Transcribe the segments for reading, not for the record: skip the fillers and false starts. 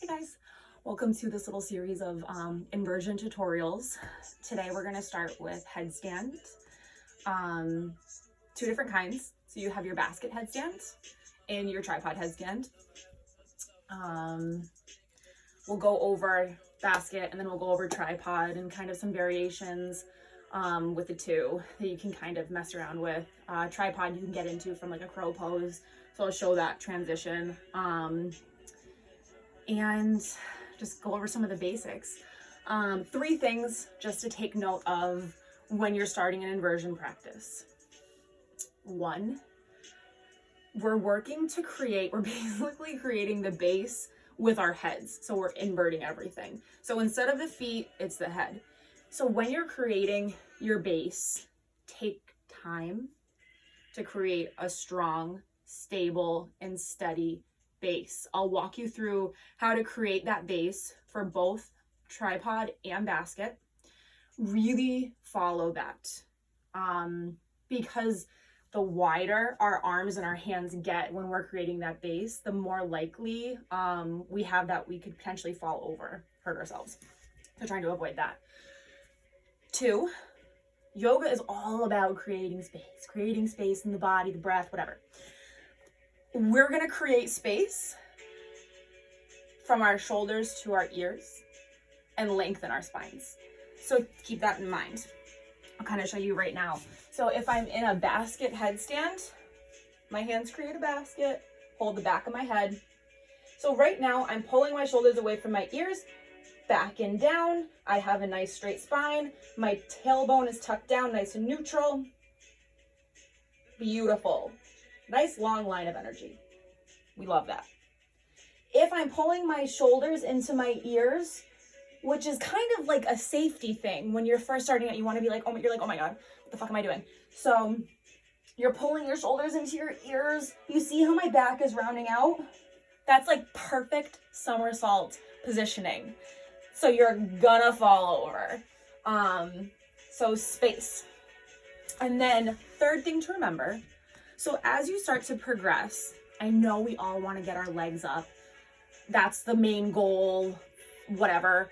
Hey guys, welcome to this little series of inversion tutorials. Today we're going to start with headstand, two different kinds. So you have your basket headstand and your tripod headstand. We'll go over basket and then we'll go over tripod and kind of some variations with the two that you can kind of mess around with. Tripod you can get into from like a crow pose, so I'll show that transition. And just go over some of the basics. Three things just to take note of when you're starting an inversion practice. One, we're basically creating the base with our heads. So we're inverting everything. So instead of the feet, it's the head. So when you're creating your base, take time to create a strong, stable, and steady base. I'll walk you through how to create that base for both tripod and basket. Really follow that because the wider our arms and our hands get when we're creating that base, the more likely we could potentially fall over, hurt ourselves. So trying to avoid that. Two, yoga is all about creating space in the body, the breath, whatever. We're going to create space from our shoulders to our ears and lengthen our spines. So keep that in mind. I'll kind of show you right now. So if I'm in a basket headstand, my hands create a basket, hold the back of my head. So right now I'm pulling my shoulders away from my ears, back and down. I have a nice straight spine. My tailbone is tucked down, nice and neutral. Beautiful. Nice long line of energy. We love that. If I'm pulling my shoulders into my ears, which is kind of like a safety thing when you're first starting out, you want to be like, oh my God, what the fuck am I doing? So you're pulling your shoulders into your ears. You see how my back is rounding out? That's like perfect somersault positioning. So you're gonna fall over. So space. And then third thing to remember, so as you start to progress, I know we all want to get our legs up. That's the main goal, whatever.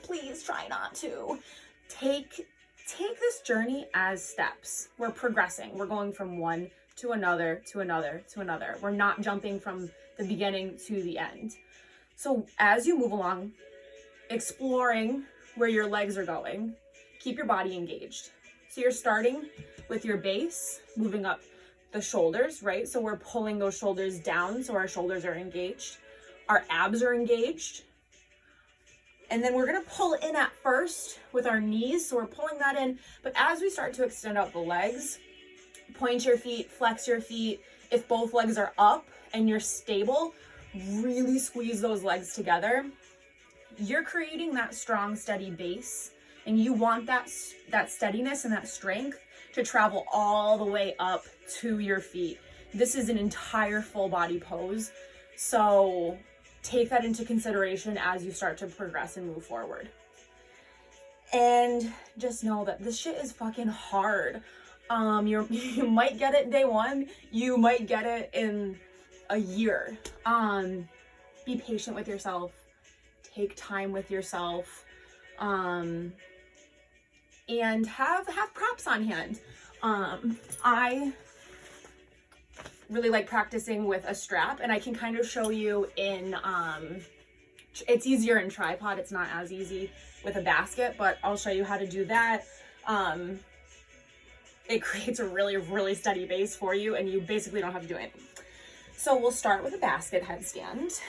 Please try not to. Take this journey as steps. We're progressing. We're going from one to another, to another, to another. We're not jumping from the beginning to the end. So as you move along, exploring where your legs are going, keep your body engaged. So you're starting with your base, moving up the shoulders, right? So we're pulling those shoulders down so our shoulders are engaged. Our abs are engaged. And then we're gonna pull in at first with our knees. So we're pulling that in. But as we start to extend out the legs, point your feet, flex your feet. If both legs are up and you're stable, really squeeze those legs together. You're creating that strong, steady base. And you want that steadiness and that strength to travel all the way up to your feet. This is an entire full body pose. So take that into consideration as you start to progress and move forward. And just know that this shit is fucking hard. You might get it day one. You might get it in a year. Be patient with yourself. Take time with yourself. And have props on hand. I really like practicing with a strap, and I can kind of show you in, it's easier in tripod. It's not as easy with a basket, but I'll show you how to do that. It creates a really, really steady base for you, and you basically don't have to do anything. So we'll start with a basket headstand,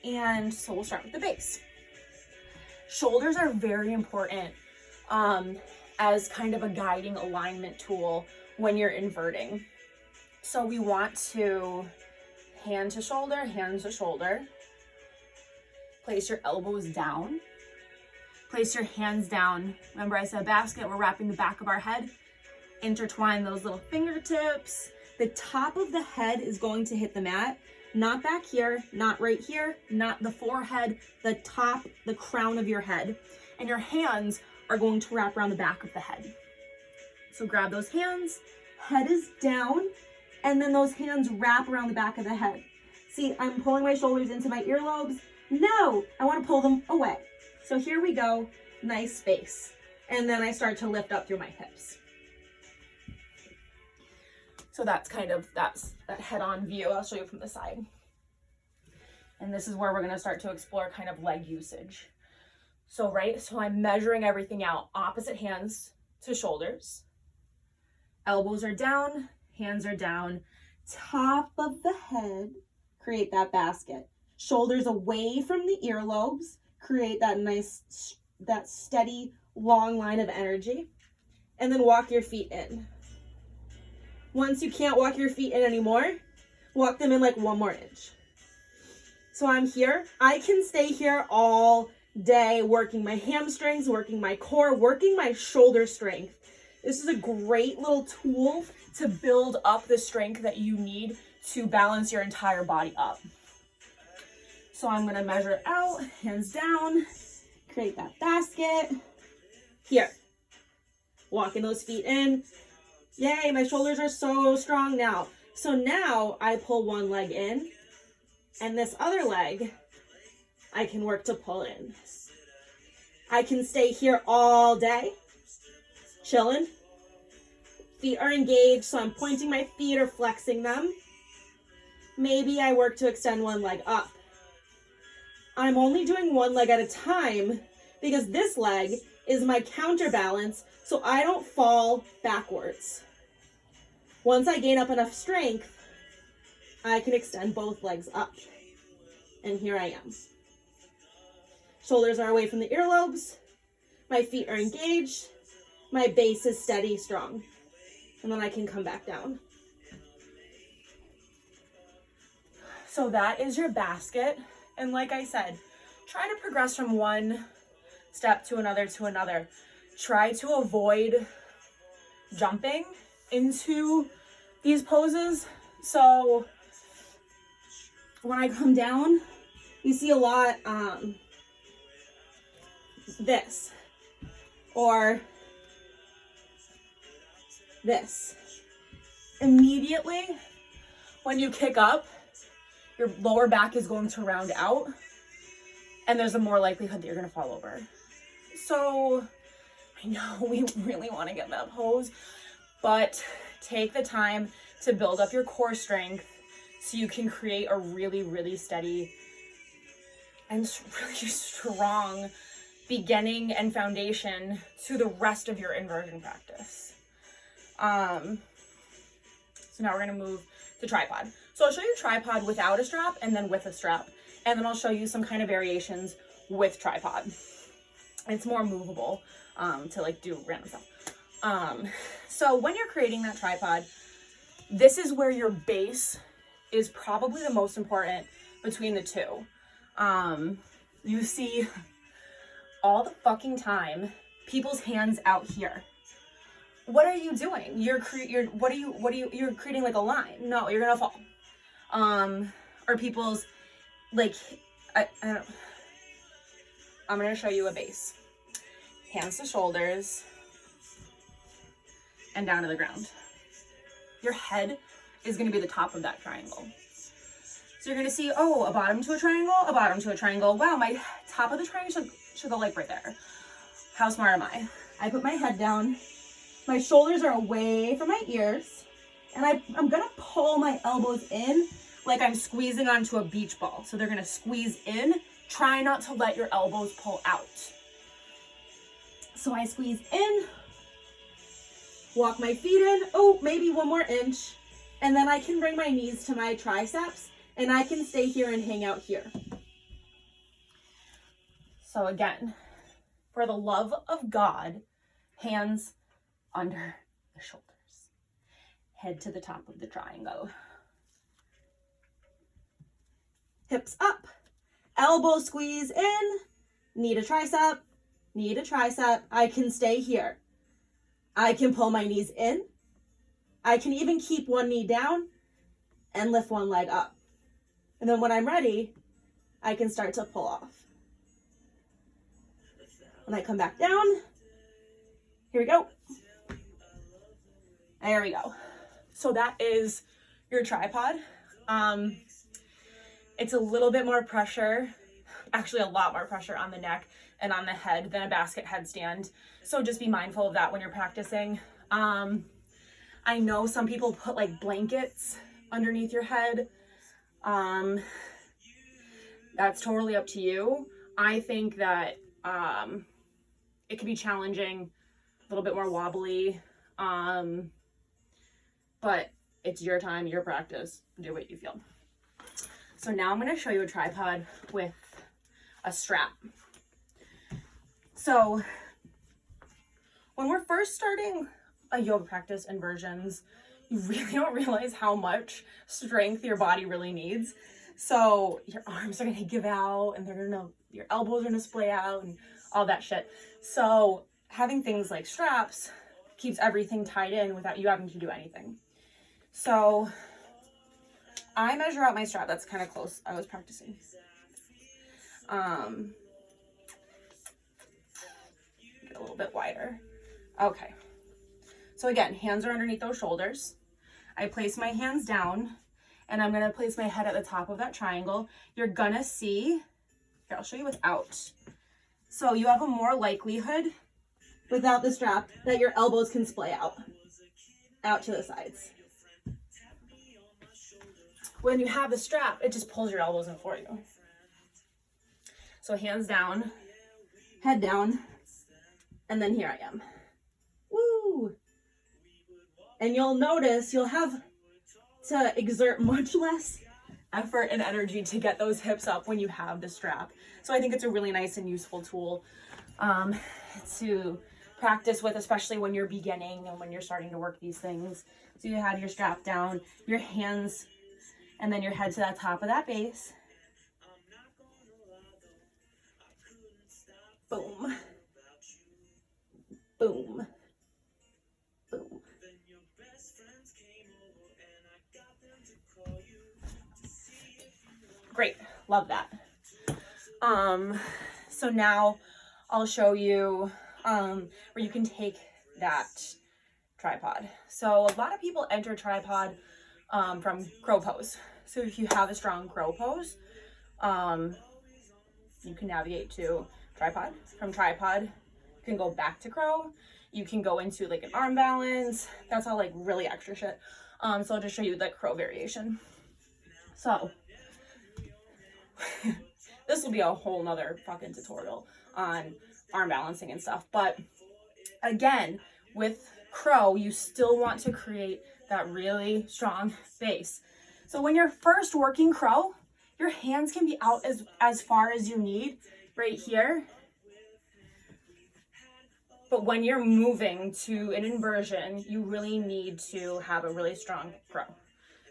and so we'll start with the base. Shoulders are very important as kind of a guiding alignment tool when you're inverting. So we want to hand to shoulder. Place your elbows down. Place your hands down. Remember I said basket, we're wrapping the back of our head. Intertwine those little fingertips. The top of the head is going to hit the mat. Not back here, not right here, not the forehead, the top, the crown of your head. And your hands are going to wrap around the back of the head. So grab those hands, head is down, and then those hands wrap around the back of the head. See, I'm pulling my shoulders into my earlobes, No, I want to pull them away. So here we go, nice space. And then I start to lift up through my hips. So that's that head-on view. I'll show you from the side. And this is where we're gonna start to explore kind of leg usage. So I'm measuring everything out. Opposite hands to shoulders. Elbows are down, hands are down. Top of the head, create that basket. Shoulders away from the earlobes, create that nice, that steady, long line of energy. And then walk your feet in. Once you can't walk your feet in anymore, walk them in like 1 more inch. So I'm here. I can stay here all day working my hamstrings, working my core, working my shoulder strength. This is a great little tool to build up the strength that you need to balance your entire body up. So I'm gonna measure out, hands down, create that basket. Here, walking those feet in. Yay, my shoulders are so strong now. So now I pull one leg in, and this other leg, I can work to pull in. I can stay here all day, chilling. Feet are engaged, so I'm pointing my feet or flexing them. Maybe I work to extend one leg up. I'm only doing one leg at a time because this leg is my counterbalance, so I don't fall backwards. Once I gain up enough strength, I can extend both legs up. And here I am. Shoulders are away from the earlobes. My feet are engaged. My base is steady, strong. And then I can come back down. So that is your basket. And like I said, try to progress from one step to another to another. Try to avoid jumping into these poses. So when I come down, you see a lot this or this. Immediately when you kick up, your lower back is going to round out and there's a more likelihood that you're going to fall over. So I know we really want to get that pose, but take the time to build up your core strength so you can create a really, really steady and really strong beginning and foundation to the rest of your inversion practice. So now we're going to move to tripod. So I'll show you tripod without a strap and then with a strap. And then I'll show you some kind of variations with tripod. It's more movable to like do random stuff. So when you're creating that tripod, this is where your base is probably the most important between the two. You see all the fucking time people's hands out here. What are you doing? You're creating like a line. No, you're gonna fall. Or people's like, I don't. I'm gonna show you a base. Hands to shoulders and down to the ground. Your head is gonna be the top of that triangle. So you're gonna see, oh, a bottom to a triangle, a bottom to a triangle. Wow, my top of the triangle should go like right there. How smart am I? I put my head down. My shoulders are away from my ears. And I'm gonna pull my elbows in like I'm squeezing onto a beach ball. So they're gonna squeeze in. Try not to let your elbows pull out. So I squeeze in, walk my feet in, oh, maybe 1 more inch. And then I can bring my knees to my triceps and I can stay here and hang out here. So again, for the love of God, hands under the shoulders. Head to the top of the triangle. Hips up. Elbow squeeze in. Knee to tricep. Knee to tricep. I can stay here. I can pull my knees in. I can even keep one knee down and lift one leg up. And then when I'm ready, I can start to pull off. When I come back down, here we go. There we go. So that is your tripod. It's a little bit more pressure actually a lot more pressure on the neck and on the head than a basket headstand. So just be mindful of that when you're practicing. I know some people put like blankets underneath your head. That's totally up to you. I think that it could be challenging, a little bit more wobbly, but it's your time, your practice, do what you feel. So now I'm going to show you a tripod with a strap. So when we're first starting a yoga practice inversions, you really don't realize how much strength your body really needs. So your arms are going to give out, and your elbows are going to splay out and all that shit. So having things like straps keeps everything tied in without you having to do anything. So I measure out my strap. That's kind of close. I was practicing. Get a little bit wider. Okay. So again, hands are underneath those shoulders. I place my hands down, and I'm going to place my head at the top of that triangle. You're going to see, here, I'll show you without. So you have a more likelihood without the strap that your elbows can splay out to the sides. When you have the strap, it just pulls your elbows in for you. So hands down, head down, and then here I am. Woo! And you'll notice you'll have to exert much less effort and energy to get those hips up when you have the strap. So I think it's a really nice and useful tool to practice with, especially when you're beginning and when you're starting to work these things. So you have your strap down, your hands, and then your head to the top of that base. Boom. Boom. Boom. Great, love that. So now I'll show you where you can take that tripod. So a lot of people enter tripod from crow pose. So if you have a strong crow pose, you can navigate to tripod. From tripod, you can go back to crow. You can go into like an arm balance. That's all like really extra shit. So I'll just show you the crow variation. So this will be a whole nother fucking tutorial on arm balancing and stuff. But again, with crow, you still want to create that really strong base. So when you're first working crow, your hands can be out as far as you need right here. But when you're moving to an inversion, you really need to have a really strong crow.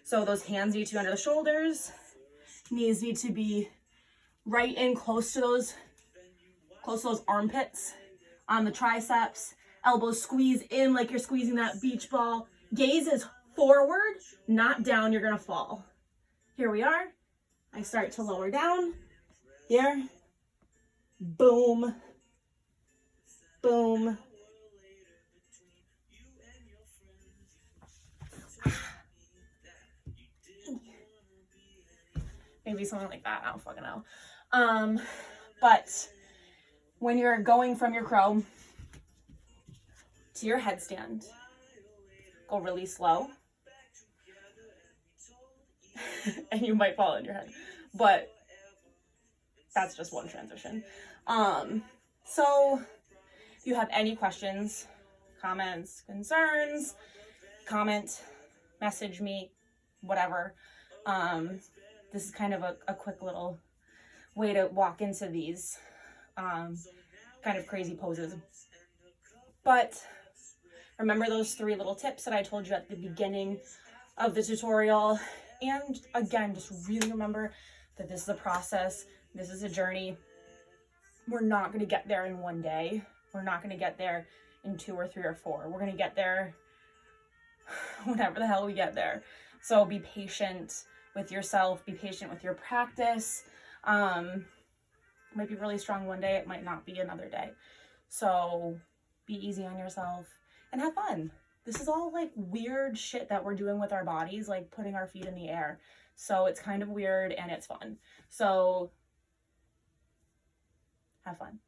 So those hands need to be under the shoulders, knees need to be right in close to those armpits, on the triceps, elbows squeeze in like you're squeezing that beach ball. Gaze is forward, not down, you're gonna fall. Here we are. I start to lower down. Here. Boom. Boom. Maybe something like that, I don't fucking know. But when you're going from your crow to your headstand, go really slow. And you might fall on your head, but that's just one transition. So if you have any questions, comments, concerns, comment, message me, whatever. This is kind of a quick little way to walk into these kind of crazy poses. But remember those 3 little tips that I told you at the beginning of the tutorial. And again, just really remember that this is a process. This is a journey. We're not going to get there in one day. We're not going to get there in 2 or 3 or 4. We're going to get there whenever the hell we get there. So be patient with yourself. Be patient with your practice. It might be really strong one day. It might not be another day. So be easy on yourself and have fun. This is all like weird shit that we're doing with our bodies, like putting our feet in the air. So it's kind of weird and it's fun. So Have fun.